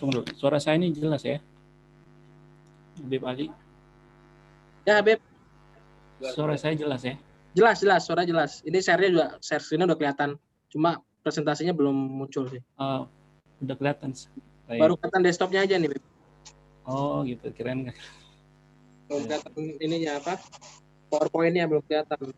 Tunggu dulu. Suara saya ini jelas ya, Habib Ali? Ya Habib. Suara saya jelas ya? Jelas, suara jelas. Ini share-nya juga, share screen-nya udah kelihatan. Cuma presentasinya belum muncul sih. Udah kelihatan. Baru kelihatan desktop-nya aja nih, Beb. Oh gitu, keren nggak? Belum kelihatan ininya apa? PowerPoint-nya belum kelihatan.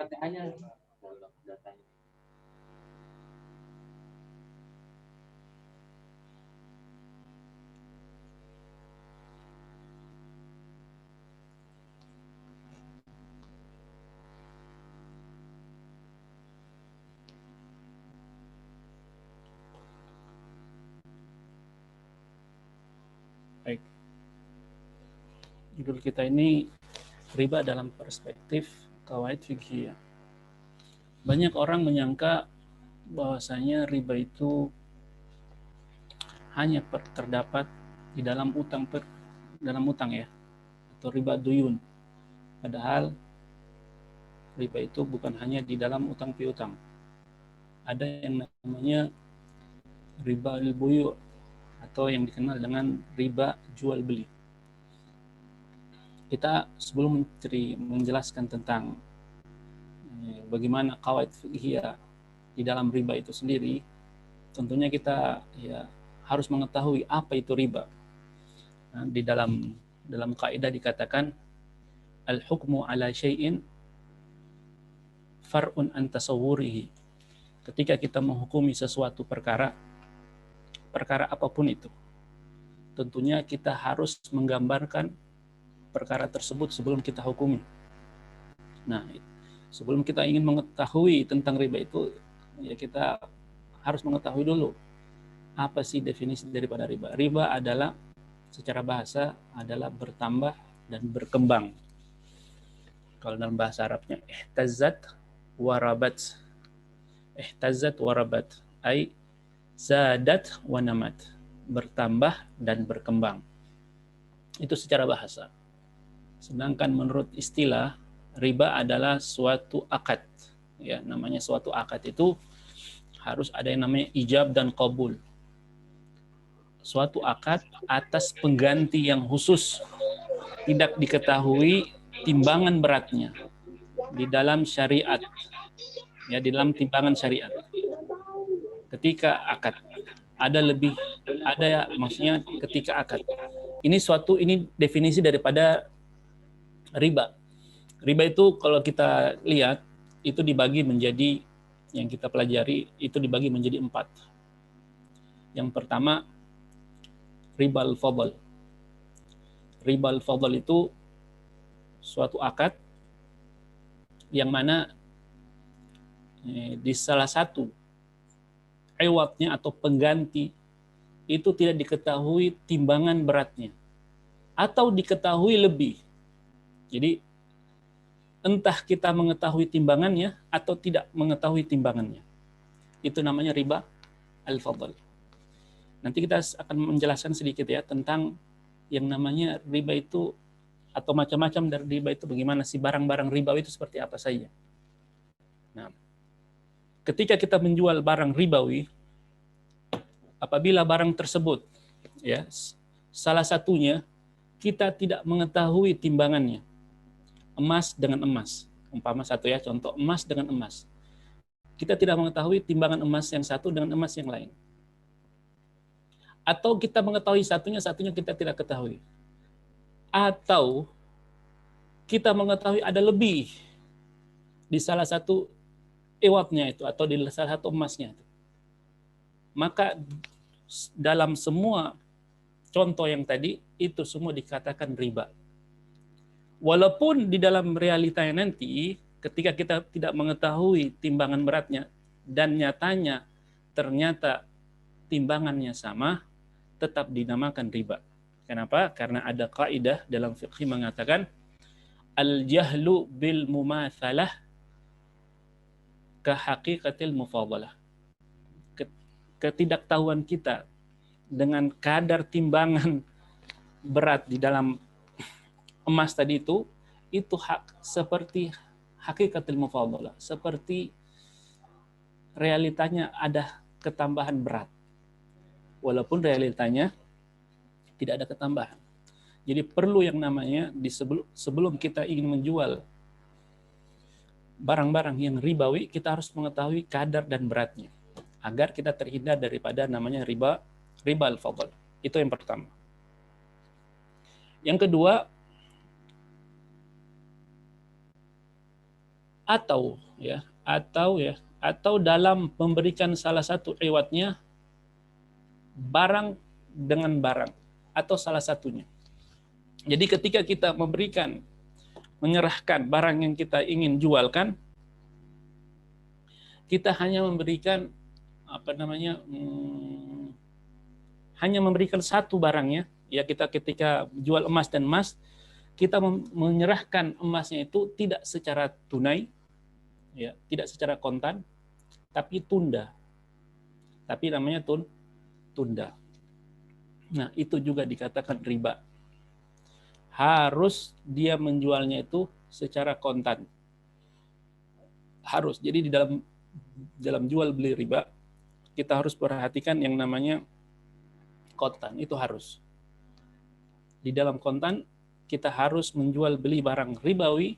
Datanya. Baik. Judul kita ini riba dalam perspektif qawaid fiqhiyah. Banyak orang menyangka bahwasanya riba itu hanya terdapat di dalam utang ya, atau riba duyun. Padahal riba itu bukan hanya di dalam utang piutang. Ada yang namanya riba al-buyu' atau yang dikenal dengan riba jual beli. Kita sebelum menjelaskan tentang bagaimana qawaid fiqhiyah di dalam riba itu sendiri, tentunya kita harus mengetahui apa itu riba. Nah, di dalam kaidah dikatakan al-hukmu ala syai'in far'un an tasawwurihi. Ketika kita menghukumi sesuatu perkara apapun itu, tentunya kita harus menggambarkan perkara tersebut sebelum kita hukumi. Nah, sebelum kita ingin mengetahui tentang riba itu, ya kita harus mengetahui dulu apa sih definisi daripada riba. Riba adalah secara bahasa adalah bertambah dan berkembang. Kalau dalam bahasa Arabnya ihtazzat warabat. Ihtazzat warabat ai zadat wa namat, bertambah dan berkembang. Itu secara bahasa. Sedangkan menurut istilah, riba adalah suatu akad. Ya, namanya suatu akad itu harus ada yang namanya ijab dan qabul. Suatu akad atas pengganti yang khusus, tidak diketahui timbangan beratnya di dalam syariat. Ya, di dalam timbangan syariat. Ketika akad maksudnya ketika akad. Ini definisi daripada riba. Riba itu kalau kita lihat itu dibagi menjadi, yang kita pelajari itu dibagi menjadi 4. Yang pertama ribal fadl. Ribal fadl itu suatu akad yang mana di salah satu iwatnya atau pengganti itu tidak diketahui timbangan beratnya atau diketahui lebih. Jadi entah kita mengetahui timbangannya atau tidak mengetahui timbangannya. Itu namanya riba al-fadl. Nanti kita akan menjelaskan sedikit ya tentang yang namanya riba itu atau macam-macam dari riba itu, bagaimana sih barang-barang riba itu seperti apa saja. Nah, ketika kita menjual barang ribawi, apabila barang tersebut ya salah satunya kita tidak mengetahui timbangannya, emas dengan emas, umpama satu ya contoh, emas dengan emas, kita tidak mengetahui timbangan emas yang satu dengan emas yang lain, atau kita mengetahui satunya kita tidak ketahui, atau kita mengetahui ada lebih di salah satu iwatnya itu atau di salah satu emasnya itu, maka dalam semua contoh yang tadi itu semua dikatakan riba. Walaupun di dalam realitanya nanti ketika kita tidak mengetahui timbangan beratnya dan nyatanya ternyata timbangannya sama, tetap dinamakan riba. Kenapa? Karena ada kaidah dalam fikih mengatakan al-jahlu bil mumatsalah ka haqiqatil mufadalah. Ketidaktahuan kita dengan kadar timbangan berat di dalam emas tadi itu itu seperti hakikatul mufadalah, seperti realitanya ada ketambahan berat, walaupun realitanya tidak ada ketambahan. Jadi perlu yang namanya sebelum kita ingin menjual barang-barang yang ribawi, kita harus mengetahui kadar dan beratnya agar kita terhindar daripada namanya riba al-fadl. Itu yang pertama. Yang kedua, atau dalam memberikan salah satu iwatnya barang dengan barang atau salah satunya. Jadi ketika kita menyerahkan barang yang kita ingin jualkan, kita hanya memberikan hanya memberikan satu barangnya. Ya, kita ketika jual emas dan emas, kita menyerahkan emasnya itu tidak secara tunai, ya, tidak secara kontan, tapi tunda. Tapi namanya tunda. Nah, itu juga dikatakan riba. Harus dia menjualnya itu secara kontan. Harus. Jadi di dalam jual beli riba, kita harus perhatikan yang namanya kontan. Itu harus. Di dalam kontan, kita harus menjual beli barang ribawi,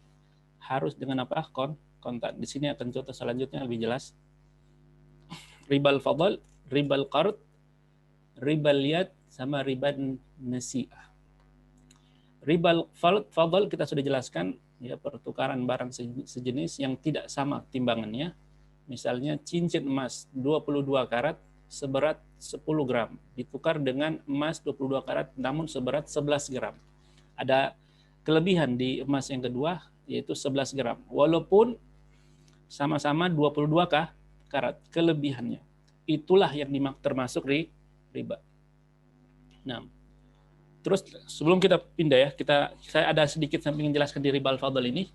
harus dengan apa? Kontan. Di sini akan contoh selanjutnya lebih jelas. Ribal fadl, ribal qard, ribal yad, sama riba nasi'ah. Ribal fadl kita sudah jelaskan, ya, pertukaran barang sejenis yang tidak sama timbangannya. Misalnya cincin emas 22 karat seberat 10 gram ditukar dengan emas 22 karat namun seberat 11 gram. Ada kelebihan di emas yang kedua, yaitu 11 gram. Walaupun sama-sama 22 karat, kelebihannya. Itulah yang termasuk riba. Nah, terus sebelum kita pindah ya, saya ada sedikit sambil menjelaskan di riba al-fadl ini.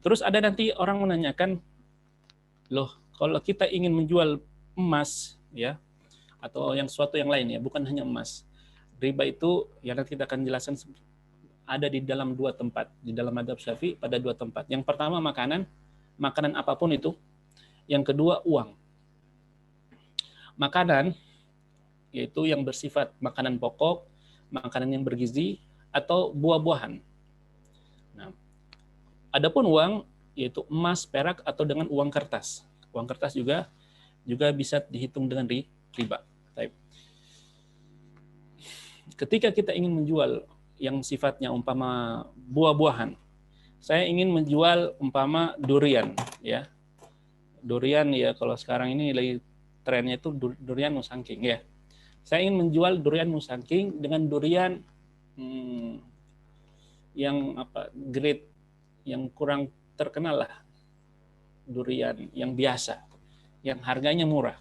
Terus ada nanti orang menanyakan, loh, kalau kita ingin menjual emas, ya, atau yang suatu yang lain ya, bukan hanya emas. Riba itu, ya nanti kita akan jelaskan, ada di dalam dua tempat, di dalam mazhab Syafi'i pada dua tempat. Yang pertama makanan apapun itu. Yang kedua uang. Makanan yaitu yang bersifat makanan pokok, makanan yang bergizi, atau buah-buahan. Nah, adapun uang yaitu emas, perak, atau dengan uang kertas. Uang kertas juga bisa dihitung dengan riba. Ketika kita ingin menjual yang sifatnya umpama buah-buahan, saya ingin menjual umpama durian, ya. Durian ya, kalau sekarang ini lagi trennya itu durian musangking, ya. Saya ingin menjual durian musangking dengan durian yang grade yang kurang terkenal lah, durian yang biasa, yang harganya murah.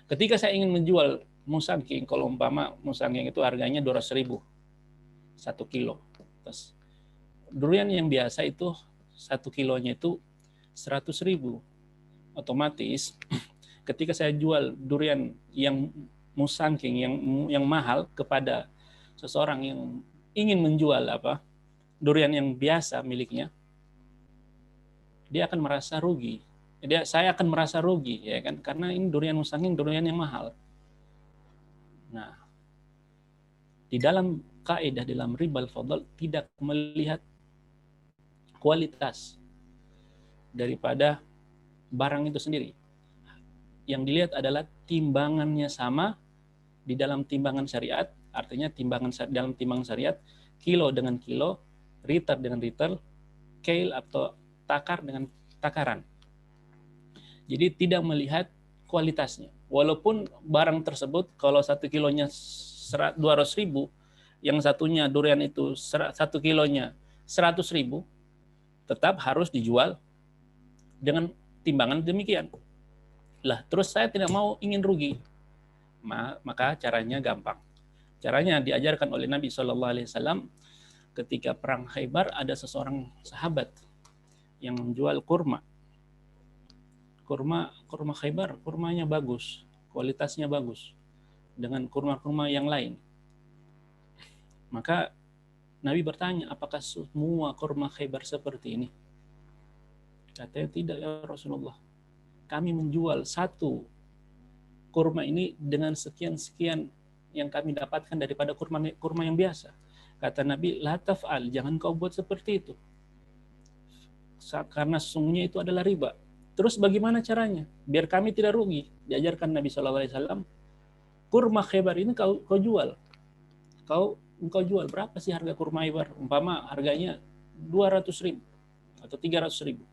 Ketika saya ingin menjual musangking, kalau umpama musangking itu harganya 200.000 1 kilo. Terus durian yang biasa itu 1 kilonya itu 100.000. Otomatis ketika saya jual durian yang musangking yang mahal kepada seseorang yang ingin menjual durian yang biasa miliknya, dia akan merasa rugi. Saya akan merasa rugi, ya kan? Karena ini durian musangking, durian yang mahal. Nah, di dalam kaidah dalam ribal fadl tidak melihat kualitas daripada barang itu sendiri. Yang dilihat adalah timbangannya sama di dalam timbangan syariat, artinya dalam timbangan syariat, kilo dengan kilo, liter dengan liter, scale atau takar dengan takaran. Jadi tidak melihat kualitasnya. Walaupun barang tersebut kalau 1 kilonya 200.000, yang satunya durian itu 1 kilonya 100.000, tetap harus dijual dengan timbangan demikian. Lah, terus saya tidak mau ingin rugi. Maka caranya gampang. Caranya diajarkan oleh Nabi SAW ketika perang Khaybar, ada seseorang sahabat yang menjual kurma. Kurma Khaybar, kurmanya bagus, kualitasnya bagus dengan kurma-kurma yang lain. Maka Nabi bertanya, apakah semua kurma Khaybar seperti ini? Katanya, tidak ya Rasulullah. Kami menjual satu kurma ini dengan sekian-sekian yang kami dapatkan daripada kurma yang biasa. Kata Nabi, la taf'al, jangan kau buat seperti itu. Karena sesungguhnya itu adalah riba. Terus bagaimana caranya? Biar kami tidak rugi. Diajarkan Nabi SAW, kurma Khaybar ini kau jual. Engkau jual, berapa sih harga kurma Khaybar? Umpama harganya 200.000 atau 300.000.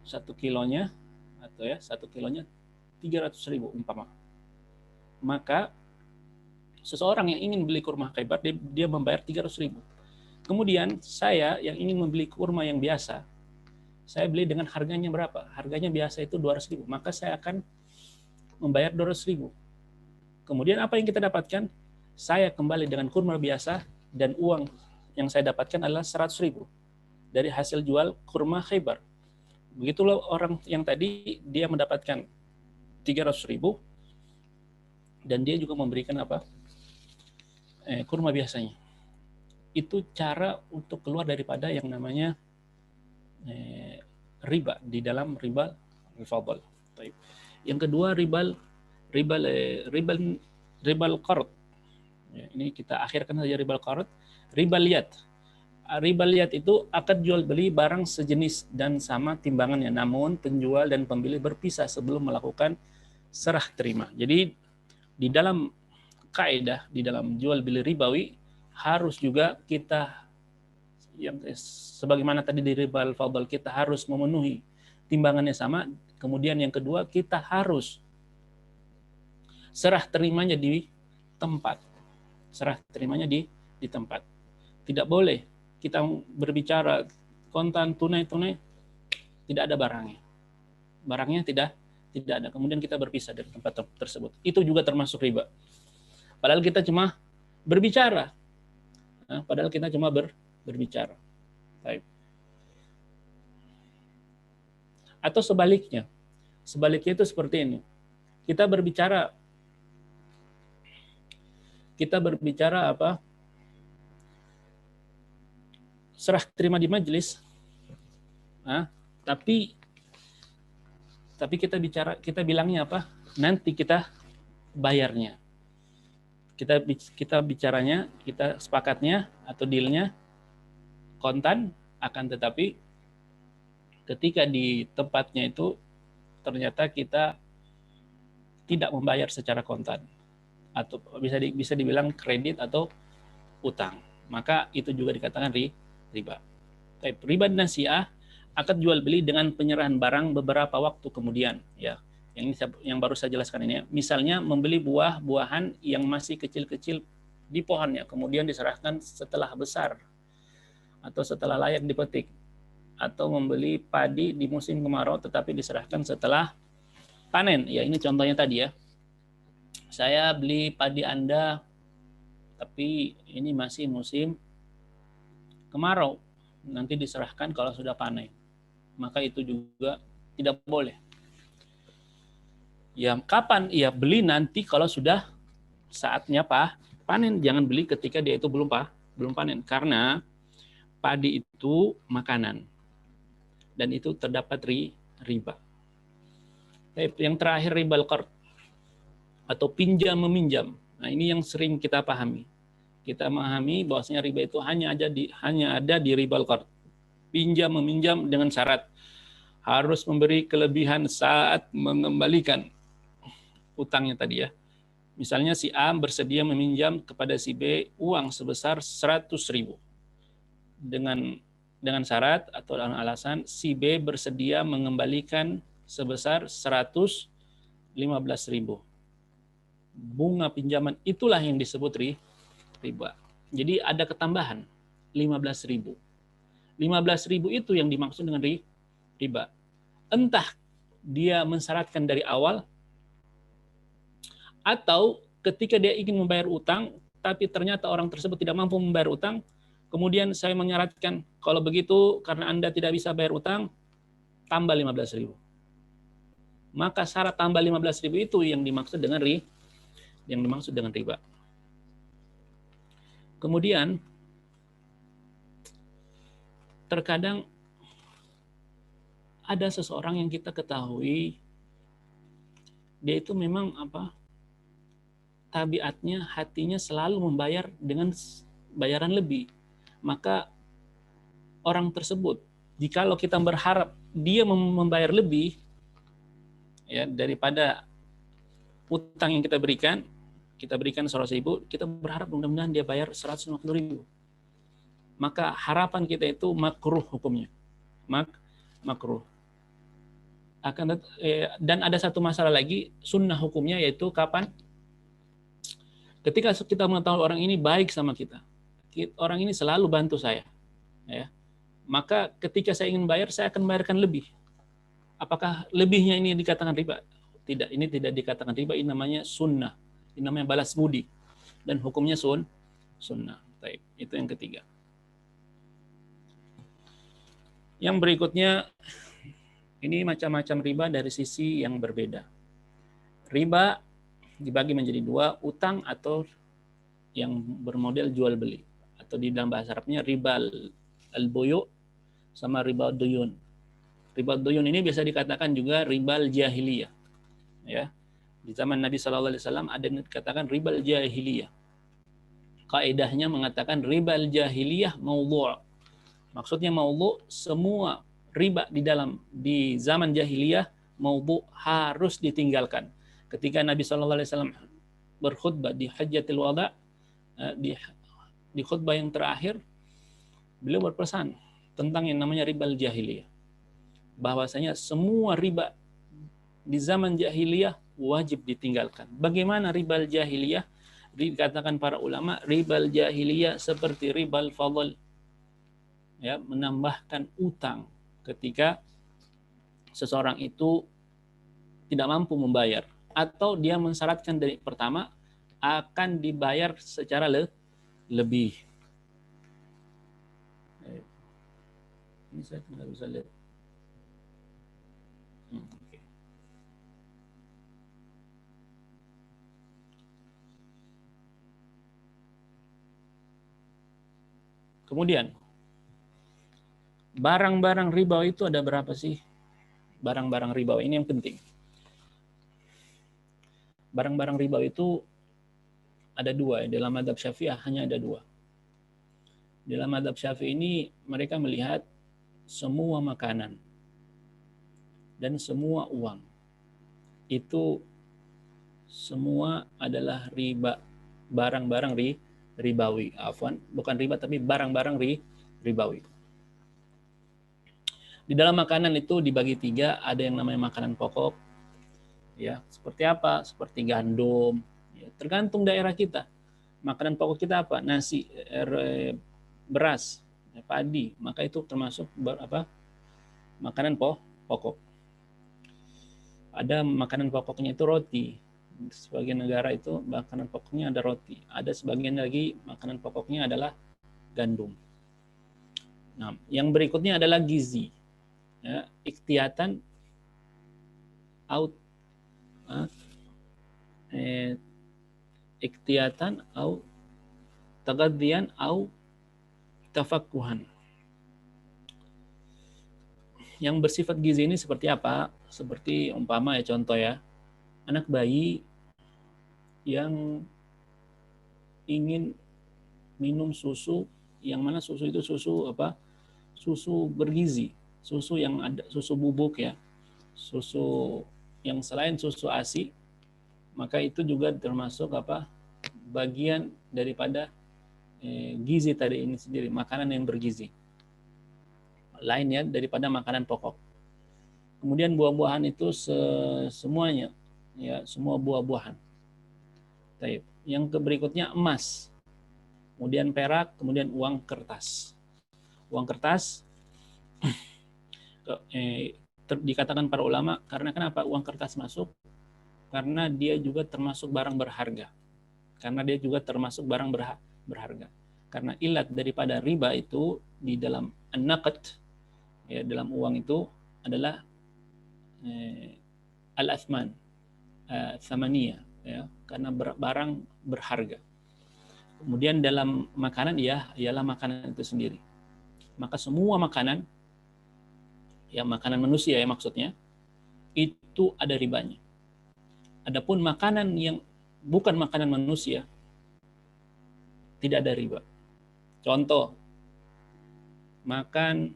Satu kilonya, atau ya 1 kilonya 300.000 umpama. Maka seseorang yang ingin beli kurma Khaybar, dia membayar 300.000. Kemudian saya yang ingin membeli kurma yang biasa, saya beli dengan harganya berapa? Harganya biasa itu 200.000. Maka saya akan membayar 200.000. Kemudian apa yang kita dapatkan? Saya kembali dengan kurma biasa dan uang yang saya dapatkan adalah 100.000 dari hasil jual kurma Khaybar. Begitulah orang yang tadi dia mendapatkan 300.000 dan dia juga memberikan apa? Kurma biasanya. Itu cara untuk keluar daripada yang namanya riba di dalam riba al-fadl. Yang kedua ribal qard. Ya, ini kita akhirkan saja ribal qard. Ribal liyat. Ribal liyat itu akad jual beli barang sejenis dan sama timbangannya, namun penjual dan pembeli berpisah sebelum melakukan serah terima. Jadi di dalam kaidah, di dalam jual beli ribawi harus juga kita yang sebagaimana tadi di ribal fadl, kita harus memenuhi timbangannya sama. Kemudian yang kedua, kita harus serah terimanya di tempat. Serah terimanya di tempat. Tidak boleh kita berbicara kontan tunai, tidak ada barangnya. Barangnya tidak ada. Kemudian kita berpisah dari tempat tersebut. Itu juga termasuk riba. Padahal kita cuma berbicara. Berbicara. Baik. Atau sebaliknya. Sebaliknya itu seperti ini. Kita berbicara apa? Serah terima di majelis. Tapi kita bilangnya apa? Nanti kita bayarnya. Kita bicaranya, kita sepakatnya atau dealnya kontan, akan tetapi ketika di tempatnya itu ternyata kita tidak membayar secara kontan atau bisa dibilang kredit atau utang, maka itu juga dikatakan riba. Riba nasi'ah, akad jual beli dengan penyerahan barang beberapa waktu kemudian, ya. Yang baru saya jelaskan ini, misalnya membeli buah-buahan yang masih kecil-kecil di pohonnya, kemudian diserahkan setelah besar atau setelah layak dipetik, atau membeli padi di musim kemarau tetapi diserahkan setelah panen. Ya, ini contohnya tadi ya. Saya beli padi Anda tapi ini masih musim kemarau, nanti diserahkan kalau sudah panen. Maka itu juga tidak boleh. Ya, kapan? Ya, beli nanti kalau sudah saatnya panen. Jangan beli ketika dia itu belum panen. Karena padi itu makanan. Dan itu terdapat riba. Yang terakhir ribal qard atau pinjam meminjam. Nah, ini yang sering kita pahami. Kita memahami bahwasanya riba itu hanya ada di ribal qard. Pinjam meminjam dengan syarat harus memberi kelebihan saat mengembalikan utangnya tadi ya. Misalnya si A bersedia meminjam kepada si B uang sebesar 100.000 dengan syarat atau dengan alasan si B bersedia mengembalikan sebesar 115.000. Bunga pinjaman itulah yang disebut riba. Jadi ada ketambahan 15.000. 15.000 itu yang dimaksud dengan riba. Entah dia mensyaratkan dari awal atau ketika dia ingin membayar utang tapi ternyata orang tersebut tidak mampu membayar utang, kemudian saya menyaratkan kalau begitu karena Anda tidak bisa bayar utang, tambah 15.000. Maka syarat tambah 15.000 itu yang dimaksud dengan riba. Kemudian terkadang ada seseorang yang kita ketahui dia itu memang tabiatnya, hatinya selalu membayar dengan bayaran lebih. Maka orang tersebut, jikalau kita berharap dia membayar lebih ya daripada utang yang kita berikan 100.000, kita berharap mudah-mudahan dia bayar 150.000. Maka harapan kita itu makruh hukumnya. Makruh. Dan ada satu masalah lagi, sunnah hukumnya, yaitu kapan? Ketika kita mengetahui orang ini baik sama kita, orang ini selalu bantu saya, ya, maka ketika saya ingin bayar, saya akan bayarkan lebih. Apakah lebihnya ini dikatakan riba? Tidak, ini tidak dikatakan riba. Ini namanya sunnah. Ini namanya balas budi. Dan hukumnya sunnah. Baik, itu yang ketiga. Yang berikutnya, ini macam-macam riba dari sisi yang berbeda. Riba dibagi menjadi dua, utang atau yang bermodel jual beli, atau di dalam bahasa Arabnya riba al-buyu sama riba duyun. Riba duyun ini bisa dikatakan juga riba jahiliyah. Ya. Di zaman Nabi SAW ada yang dikatakan riba jahiliyah. Kaidahnya mengatakan riba jahiliyah maudhu'. Maksudnya maudhu', semua riba di zaman jahiliyah maudhu' harus ditinggalkan. Ketika Nabi SAW berkhutbah di Hajjatul Wada, di khutbah yang terakhir, beliau berpesan tentang yang namanya riba jahiliyah. Bahwasanya semua riba di zaman jahiliyah wajib ditinggalkan. Bagaimana riba jahiliyah? Dikatakan para ulama, riba jahiliyah seperti riba fadl, ya, menambahkan utang ketika seseorang itu tidak mampu membayar, atau dia mensyaratkan dari pertama akan dibayar secara lebih. Ini saya tidak bisa lihat. Okay. Kemudian, barang-barang riba itu ada berapa sih? Barang-barang riba ini yang penting. Barang-barang riba itu ada dua. Dalam mazhab Syafi'iyah hanya ada dua. Dalam mazhab Syafi'i ini mereka melihat semua makanan dan semua uang itu semua adalah riba, barang-barang ribawi. Bukan riba tapi barang-barang ribawi. Di dalam makanan itu dibagi tiga, ada yang namanya makanan pokok, ya, seperti apa? Seperti gandum, ya, tergantung daerah kita. Makanan pokok kita apa? Nasi, beras, padi, maka itu termasuk makanan pokok. Ada makanan pokoknya itu roti. Sebagian negara itu makanan pokoknya ada roti. Ada sebagian lagi makanan pokoknya adalah gandum. Nah, yang berikutnya adalah gizi. Ya, iktiyatan iktiyatan atau tagaddian atau tafakkuhan. Yang bersifat gizi ini seperti apa? Seperti umpama ya, contoh ya, anak bayi yang ingin minum susu, yang mana susu itu susu bergizi, susu yang ada susu bubuk ya, susu yang selain susu ASI, maka itu juga termasuk bagian daripada gizi tadi ini sendiri, makanan yang bergizi lainnya daripada makanan pokok. Kemudian buah-buahan itu semuanya, ya, semua buah-buahan. Yang berikutnya emas, kemudian perak, kemudian uang kertas. Uang kertas dikatakan para ulama, karena kenapa uang kertas masuk? Karena dia juga termasuk barang berharga. Karena ilat daripada riba itu di dalam an-naqd, ya, dalam uang itu adalah al-athman, thamaniyah, ya, karena barang berharga. Kemudian dalam makanan ialah makanan itu sendiri. Maka semua makanan, ya makanan manusia ya maksudnya, itu ada ribanya. Adapun makanan yang bukan makanan manusia, tidak ada riba. Contoh, makan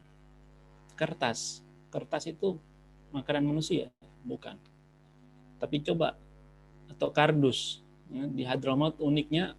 kertas. Kertas itu makanan manusia, bukan. Tapi coba, atau kardus. Di Hadramaut uniknya